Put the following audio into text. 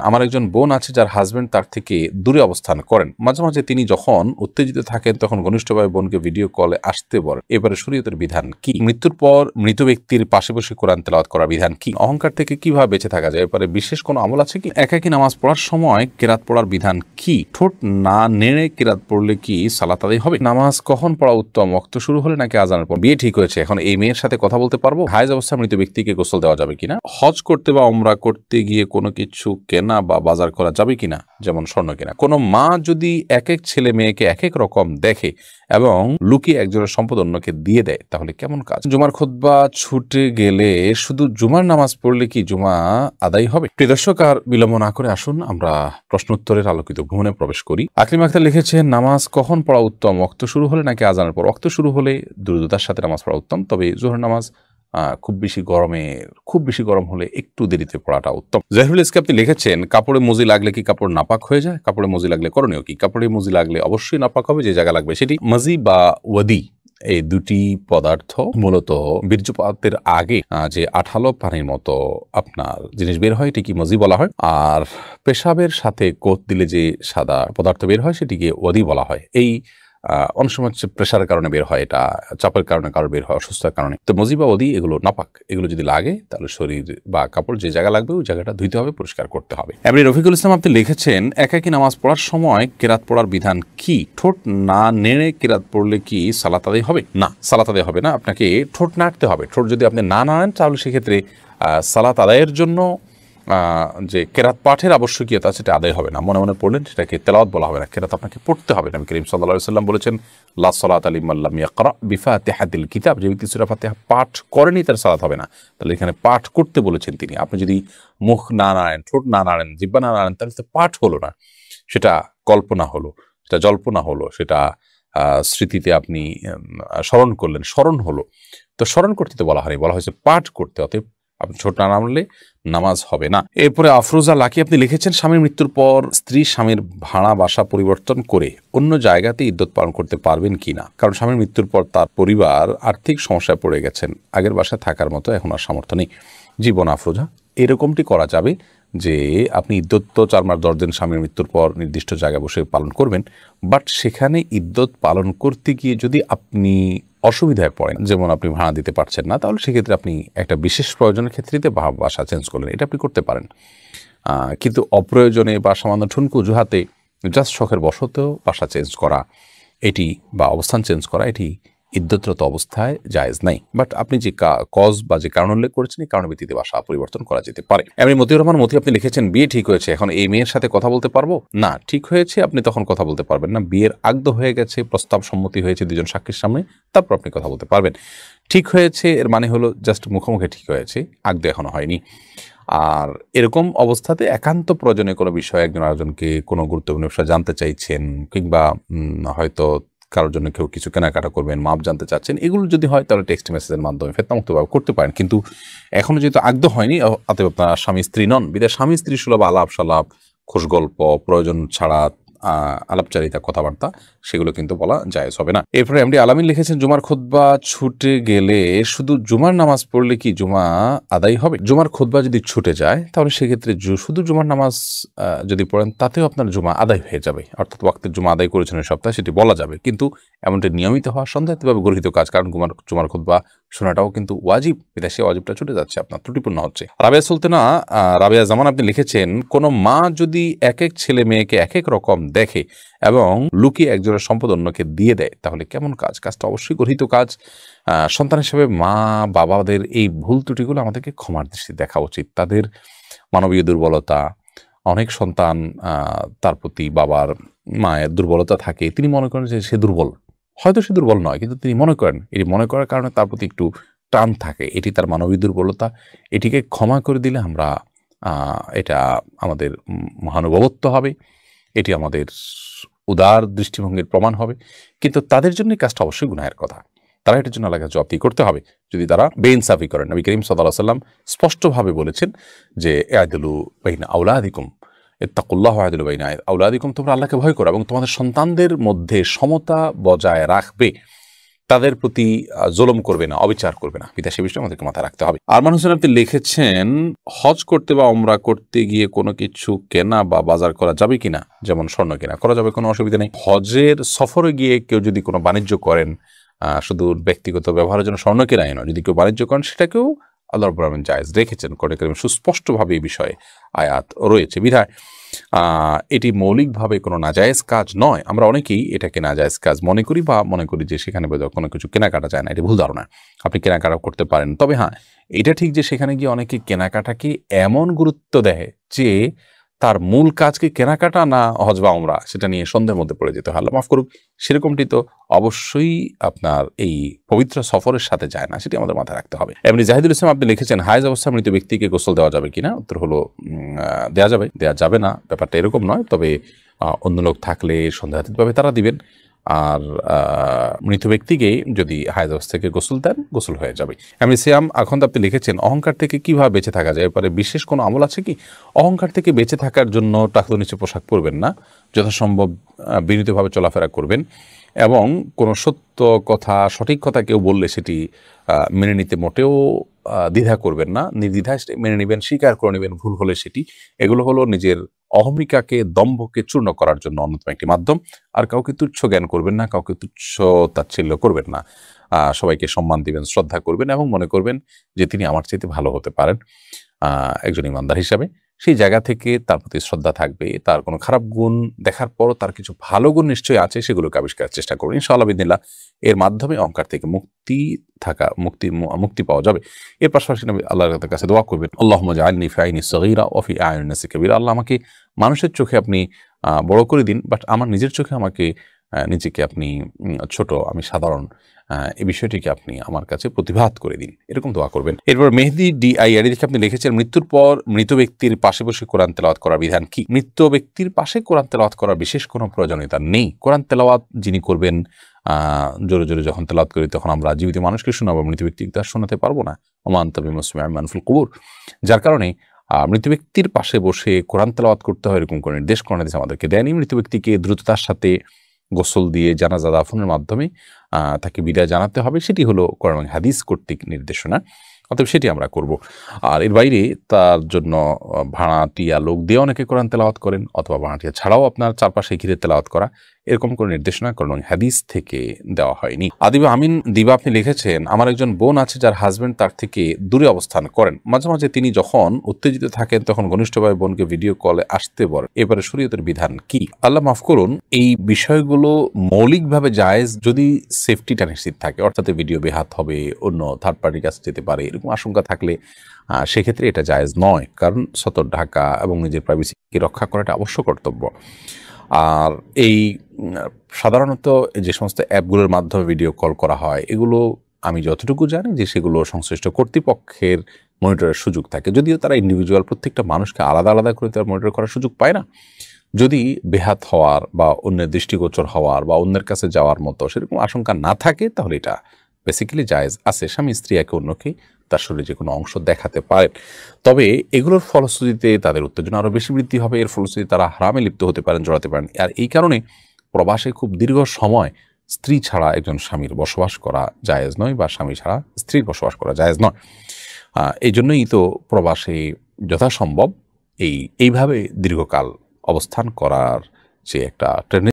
আমার একজন বোন আছে যার হাজবেন্ড তার থেকে দূরে অবস্থান করেন। মাঝে মাঝে তিনি যখন উত্তেজিত থাকেন তখন ঘনিষ্ঠভাবে বোনকে ভিডিও কলে আসতে বলেন। এবারে শরীয়তের বিধান কি? মৃত্যুর পর মৃত ব্যক্তির পাশে বসে কোরআন তেলাওয়াত করার বিধান কি? অহংকার থেকে কিভাবে বেঁচে থাকা যায়? এবারে বিশেষ কোনো আমল আছে কি? একাকী নামাজ পড়ার সময় কেরাত পড়ার বিধান কি? ঠোঁট না নেড়ে কেরাত পড়লে কি সালাত আদায় হবে? নামাজ কখন পড়া উত্তম? ওয়াক্ত শুরু হলে নাকি আজানের পর? বিয়ে ঠিক হয়েছে, এখন এই মেয়ের সাথে কথা বলতে পারবো? হায়েজ অবস্থায় মৃত ব্যক্তিকে গোসল দেওয়া যাবে কিনা? হজ করতে বা উমরা করতে গিয়ে কোনো কিছু কেনা বা বাজার করা যাবে কিনা, যেমন স্বর্ণ কেনা? কোনো মা যদি এক এক ছেলে মেয়েকে এক এক রকম দেখে এবং লুকিয়ে একজনের সম্পদ অন্যকে দিয়ে দেয়, তাহলে কেমন কাজ? জুমার খুতবা ছুটে গেলে শুধু জুমার নামাজ পড়লে কি জুমা আদায় হবে? প্রিয় দর্শক, আর বিলম্ব না করে আসুন আমরা প্রশ্নোত্তরের আলোকিত ভ্রমণে প্রবেশ করি। আকলিম আক্তার লিখেছেন, নামাজ কখন পড়া উত্তম? ওয়াক্ত শুরু হলে নাকি আজানের পর? ওয়াক্ত শুরু হলে দ্রুততার সাথে নামাজ পড়া উত্তম, তবে জোহর নামাজ খুব বেশি গরম হলে একটু দেরিতে পড়াটা উত্তম। জাহিরুল ইসলাম আপনি লিখেছেন, কাপড়ে মজি লাগলে কি কাপড় নাপাক হয়ে যায়? কাপড়ে মজি লাগলে করণীয় কি? কাপড়ে মজি লাগলে অবশ্যই নাপাক হবে, যে জায়গা লাগবে সেটি। মজি বা ওয়াদি এই দুটি পদার্থ মূলত বীর্যপাতের আগে যে আঠালো পানির মতো আপনার জিনিস বের হয় এটিকে মজি বলা হয়, আর পেশাবের সাথে কোত দিলে যে সাদা পদার্থ বের হয় সেটিকে ওয়াদি বলা হয়। এই অনেক সময় হচ্ছে প্রেশারের কারণে বের হয়, এটা চাপের কারণে কারো বের হয়, অসুস্থতার কারণে। তো মজি বা ওদি এগুলো নাপাক, এগুলো যদি লাগে তাহলে শরীর বা কাপড় যে জায়গা লাগবে ওই জায়গাটা ধুইতে হবে, পরিষ্কার করতে হবে। এমনি রফিকুল ইসলাম আপনি লিখেছেন, একাকী নামাজ পড়ার সময় কেরাত পড়ার বিধান কি? ঠোঁট না নেড়ে কেরাত পড়লে কি সালাত আদায় হবে? না, সালাত আদায় হবে না, আপনাকে ঠোঁট নাড়তে হবে। ঠোঁট যদি আপনি না নাড়েন তাহলে সেক্ষেত্রে সালাত আদায়ের জন্য যে কেরাত পাঠের আবশ্যকীয়তা সেটা আদায় হবে না। মনে মনে পড়লেন সেটাকে তেলাওয়াত বলা হবে না, কেরাত আপনাকে পড়তে হবে। নবী করিম সাল্লাল্লাহু আলাইহি ওয়াসাল্লাম বলেছেন, লা সালাতা লিমান লাম ইয়াকরা বিফাতিহাতিল কিতাব, যে ব্যক্তি সূরা ফাতিহা পাঠ করেনি তার সালাত হবে না। তাহলে এখানে পাঠ করতে বলেছেন তিনি। আপনি যদি মুখ না নাড়েন, ঠোঁট না নাড়েন, জিহ্বা না নাড়েন, তাহলে তো পাঠ হলো না, সেটা কল্পনা হলো, সেটা জল্পনা হলো, সেটা স্মৃতিতে আপনি স্মরণ করলেন, স্মরণ হলো। তো স্মরণ করতে তো বলা হয়নি, বলা হয়েছে পাঠ করতে। অতএব আপনি ছোট না নামলে নামাজ হবে না। এরপরে আফরোজা লাকি আপনি লিখেছেন, স্বামীর মৃত্যুর পর স্ত্রী স্বামীর ভাড়া বাসা পরিবর্তন করে অন্য জায়গাতে ইদ্যত পালন করতে পারবেন কিনা? কারণ স্বামীর মৃত্যুর পর তার পরিবার আর্থিক সমস্যায় পড়ে গেছেন, আগের বাসায় থাকার মতো এখন আর সামর্থ্য নেই। জীবন আফরোজা, এরকমটি করা যাবে যে আপনি ইদ্যত তো 4 মাস 10 দিন স্বামীর মৃত্যুর পর নির্দিষ্ট জায়গায় বসে পালন করবেন, বাট সেখানে ইদ্যত পালন করতে গিয়ে যদি আপনি অসুবিধায় পড়েন, যেমন আপনি ভাড়া দিতে পারছেন না, তাহলে সেক্ষেত্রে আপনি একটা বিশেষ প্রয়োজনের ক্ষেত্রে বাসা চেঞ্জ করলেন, এটা আপনি করতে পারেন। কিন্তু অপ্রয়োজনে বা সামান্য ঠুনকু অজুহাতে জাস্ট শখের বশতেও বাসা চেঞ্জ করা এটি বা অবস্থান চেঞ্জ করা এটি ইদ্যতরত অবস্থায় জায়েজ নাই। বাট আপনি যে কজ বা যে কারণ উল্লেখ করেছেন এই কারণের ভিত্তিতে বাসা পরিবর্তন করা যেতে পারে। এমনি মতিউর রহমান মতি আপনি লিখেছেন, বিয়ে ঠিক হয়েছে, এখন এই মেয়ের সাথে কথা বলতে পারবো? না, ঠিক হয়েছে আপনি তখন কথা বলতে পারবেন না। বিয়ের আগদ হয়ে গেছে, প্রস্তাব সম্মতি হয়েছে দুজন সাক্ষীর সামনে, তারপর আপনি কথা বলতে পারবেন। ঠিক হয়েছে এর মানে হলো জাস্ট মুখোমুখি ঠিক হয়েছে, আগদ এখনো হয়নি। আর এরকম অবস্থাতে একান্ত প্রয়োজনে কোনো বিষয়ে একজন আরেকজনকে কোনো গুরুত্বপূর্ণ বিষয় জানতে চাইছেন, কিংবা হয়তো কারোর জন্য কেউ কিছু কেনাকাটা করবেন, মাপ জানতে চাচ্ছেন, এগুলো যদি হয় তাহলে টেক্সট মেসেজের মাধ্যমে ফেতনামুক্তভাবে করতে পারেন। কিন্তু এখনো যেহেতু আগদ হয়নি, অতএব আপনার স্বামী স্ত্রী নন, বিদায় স্বামী স্ত্রী সুলভ আলাপ সালাপ, খোশ গল্প, প্রয়োজন ছাড়া আলাপচারিতা, কথাবার্তা, সেগুলো কিন্তু বলা জায়েজ হবে না। এরপরে এমডি আলামিন লিখেছেন, জুমার খুতবা ছুটে গেলে শুধু জুমার নামাজ পড়লে কি জুমা আদায় হবে? জুমার খুতবা যদি ছুটে যায় তাহলে সেক্ষেত্রে শুধু জুমার নামাজ যদি পড়েন তাতেও আপনার জুমা আদায় হয়ে যাবে, অর্থাৎ ওয়াক্তের জুমা আদায় করেছেন এই সপ্তাহে, সেটি বলা যাবে। কিন্তু এমনটি নিয়মিত হওয়া সন্দেহভাবে গর্হিত কাজ, কারণ জুমার খুতবা শোনাটাও কিন্তু ওয়াজিব, বিদেশে ওয়াজিবটা ছুটে যাচ্ছে, আপনার ত্রুটিপূর্ণ হচ্ছে। রাবেয়া সুলতানা রাবেয়া জামান আপনি লিখেছেন, কোন মা যদি এক এক ছেলে মেয়েকে এক এক রকম দেখে এবং লুকিয়ে একজনের সম্পদ অন্যকে দিয়ে দেয়, তাহলে কেমন কাজ? কাজটা অবশ্যই গর্হিত কাজ। সন্তান হিসেবে মা বাবাদের এই ভুল ত্রুটিগুলো আমাদেরকে ক্ষমার দৃষ্টি দেখা উচিত। তাদের মানবীয় দুর্বলতা, অনেক সন্তান তার প্রতি বাবার মায়ের দুর্বলতা থাকে, তিনি মনে করেন যে সে দুর্বল, হয়তো সে দুর্বল নয়, কিন্তু তিনি মনে করেন, এটি মনে করার কারণে তার প্রতি একটু টান থাকে, এটি তার মানবীয় দুর্বলতা। এটিকে ক্ষমা করে দিলে আমরা এটা আমাদের মহানুভবত্ব হবে, এটি আমাদের উদার দৃষ্টিভঙ্গির প্রমাণ হবে। কিন্তু তাদের জন্য কাজটা অবশ্যই গুনাহের কথা, তারা এটার জন্য আল্লাহর কাছে জবাবদি করতে হবে যদি তারা বেইনসাফি করেন। নবী করিম সাল্লাল্লাহু আলাইহি ওয়াসাল্লাম স্পষ্টভাবে বলেছেন যে ইআদিলু বাইনা আওলাদিকুম ইত্তাকুল্লাহ ওয়াদিলু বাইনা আওলাদিকুম, তোমরা আল্লাহকে ভয় করো এবং তোমাদের সন্তানদের মধ্যে সমতা বজায় রাখবে। তাদের প্রতি জুলুম করবে না, অবিচার করবে না। বিদেশি বিষয় আমাদেরকে মাথায় রাখতে হবে। আরমান হোসেন আপনি লিখেছেন, হজ করতে বা উমরা করতে গিয়ে কোনো কিছু কেনা বা বাজার করা যাবে কিনা, যেমন স্বর্ণ কেনা করা যাবে, কোনো অসুবিধা নেই। হজের সফরে গিয়ে কেউ যদি কোনো বাণিজ্য করেন, শুধু ব্যক্তিগত ব্যবহারের জন্য স্বর্ণ কেনাই নয়, যদি কেউ বাণিজ্য করেন সেটাকেও আল্লাহ রাব্বুল আলামিন জায়েজ রেখেছেন। কোরআনে কারীমে সুস্পষ্টভাবে এই বিষয়ে আয়াত রয়েছে। বিধায় এটি মৌলিকভাবে কোনো নাজায়েজ কাজ নয়। আমরা অনেকেই এটাকে নাজায়েজ কাজ মনে করি, বা মনে করি যে সেখানে বোধহয় কোনো কিছু কেনাকাটা যায় না। এটি ভুল ধারণা। আপনি কেনাকাটা করতে পারেন, তবে হ্যাঁ, এটা ঠিক যে সেখানে গিয়ে অনেকে কেনাকাটাকে এমন গুরুত্ব দেয় যে তার মূল কাজকে কেনাকাটা না হজ বা উমরা, সেটা নিয়ে সন্দেহের মধ্যে পড়ে যেতে হয়। আল্লাহ মাফ করুক, সেরকমটি তো অবশ্যই আপনার এই পবিত্র সফরের সাথে যায় না, সেটি আমাদের মাথায় রাখতে হবে। এমনি জাহিদুল ইসলাম আপনি লিখেছেন, হায়েজ অবস্থায় মৃত ব্যক্তিকে গোসল দেওয়া যাবে কিনা? উত্তর হলো দেওয়া যাবে, দেওয়া যাবে না ব্যাপারটা এরকম নয়। তবে অন্য লোক থাকলে সন্দেহাতীতভাবে তারা দিবেন। আর মৃত ব্যক্তিকে যদি হায়েজ অবস্থা থেকে গোসল দেন, গোসল হয়ে যাবে। এমনি সিয়াম এখন আপনি লিখেছেন, অহংকার থেকে কিভাবে বেঁচে থাকা যায়, এরপরে বিশেষ কোনো আমল আছে কি? অহংকার থেকে বেঁচে থাকার জন্য টাকলো নিচে পোশাক পরবেন না, যথাসম্ভব বিনীতভাবে চলাফেরা করবেন, এবং কোনো সত্য কথা, সঠিক কথা কেউ বললে সেটি মেনে নিতে মোটেও দ্বিধা করবেন না, নির্দ্বিধায় মেনে নেবেন, স্বীকার করে নেবেন ভুল হলে সেটি। এগুলো হলো নিজের অহমিকাকে, দম্ভকে চূর্ণ করার জন্য অন্যতম একটি মাধ্যম। আর কাউকে তুচ্ছ জ্ঞান করবেন না, কাউকে তুচ্ছ তাচ্ছিল্য করবেন না, সবাইকে সম্মান দিবেন, শ্রদ্ধা করবেন, এবং মনে করবেন যে তিনি আমার চাইতে ভালো হতে পারেন একজন ইমানদার হিসাবে। সেই জায়গা থেকে তার প্রতি শ্রদ্ধা থাকবে। তার কোনো খারাপ গুণ দেখার পরও তার কিছু ভালো গুণ নিশ্চয়ই আছে, সেগুলোকে আবিষ্কারের চেষ্টা করুন। ইনশাআল্লাহ বিদিনিল্লাহ এর মাধ্যমে অহংকার থেকে মুক্তি পাওয়া যাবে। এর পাশাপাশি নবী আল্লাহর কাছে দোয়া করবেন, আল্লাহুম্মা জাআলনি ফি আইনি সগীরা ওয়া ফি আয়ুনিন নাসি কাবীরা। আল্লাহ আমাকে মানুষের চোখে আপনি বড় করে দিন, বাট আমার নিজের চোখে আমাকে নিজেকে আপনি ছোট, আমি সাধারণ, এই বিষয়টিকে আপনি আমার কাছে প্রতিভাত করে দিন, এরকম দোয়া করবেন। এরপর মেহেদি DIR দেখে আপনি লিখেছেন, মৃত্যুর পর মৃত ব্যক্তির পাশে বসে কোরআন তেলাওয়াত করার বিধান কি? মৃত ব্যক্তির পাশে কোরআন তেলাওয়াত করার বিশেষ কোনো প্রয়োজনীয়তা নেই। কোরআন তেলাওয়াত যিনি করবেন, জোরে জোরে যখন তেলাওয়াত করি তখন আমরা জীবিত মানুষকে শোনাবো, মৃত ব্যক্তিকে তার শোনাতে পারবো না। ওমা আনতা বিমুসমি'in মান ফিল কুবুর। যার কারণে মৃত ব্যক্তির পাশে বসে কোরআন তেলাওয়াত করতে হয় এরকম কোনো নির্দেশ কোরআন হাদিস আমাদেরকে দেয়নি। মৃত ব্যক্তিকে দ্রুততার সাথে গোসল দিয়ে জানাজা দাফনের মাধ্যমে তাকে বিদায় জানাতে হবে, সেটি হলো কোরআন হাদিস কর্তৃক নির্দেশনা। অতএব সেটি আমরা করব। আর এর বাইরে তার জন্য ভাড়াটিয়া লোক দিয়ে অনেকে কোরআন তেলাওয়াত করেন, অথবা ভাড়াটিয়া ছাড়াও আপনার চারপাশে ঘিরে তেলাওয়াত করা, এরকম কোনো নির্দেশনা কোরআন হাদিস থেকে দেওয়া হয়নি। আদিবা আমিন দিবা আপনি লিখেছেন, আমার একজন বোন আছে যার হাজবেন্ড তার থেকে দূরে অবস্থান করেন। মাঝে মাঝে তিনি যখন উত্তেজিত থাকেন তখন ঘনিষ্ঠভাবে বোনকে ভিডিও কলে আসতে বলেন, এবারে শরীয়তের বিধান কি? আল্লাহ মাফ করুন, এই বিষয়গুলো মৌলিকভাবে জায়েজ যদি সেফটিটা নিশ্চিত থাকে, অর্থাৎ ভিডিও বেহাত হবে, অন্য থার্ড পার্টির কাছে যেতে পারে, এরকম আশঙ্কা থাকলে সেক্ষেত্রে এটা জায়েজ নয়। কারণ সতর ঢাকা এবং নিজের প্রাইভেসিকে রক্ষা করাটা অবশ্য কর্তব্য। আর এই সাধারণত যে সমস্ত অ্যাপগুলোর মাধ্যমে ভিডিও কল করা হয়, এগুলো আমি যতটুকু জানি যে সেগুলো সংশ্লিষ্ট কর্তৃপক্ষের মনিটরের সুযোগ থাকে, যদিও তারা ইন্ডিভিজুয়াল প্রত্যেকটা মানুষকে আলাদা আলাদা করে তারা মনিটর করার সুযোগ পায় না। যদি বেহাত হওয়ার বা অন্যের দৃষ্টিগোচর হওয়ার বা অন্যের কাছে যাওয়ার মতো সেরকম আশঙ্কা না থাকে, তাহলে এটা বেসিক্যালি জায়েজ আছে। স্বামী স্ত্রী একে অন্যকে তার শরীরে যে কোনো অংশ দেখাতে পারেন, তবে এগুলোর ফলশ্রুতিতে তাদের উত্তেজনা আরও বেশি বৃদ্ধি হবে। এর ফলশ্রুতিতে তারা হারামে লিপ্ত হতে পারেন, জড়াতে পারেন। আর এই কারণে প্রবাসে খুব দীর্ঘ সময় স্ত্রী ছাড়া একজন স্বামীর বসবাস করা জায়েজ নয়, বা স্বামী ছাড়া স্ত্রীর বসবাস করা জায়েজ নয়। এই জন্যই তো প্রবাসে যথাসম্ভব এইভাবে দীর্ঘকাল অবস্থান করার যে একটা ট্রেন্ড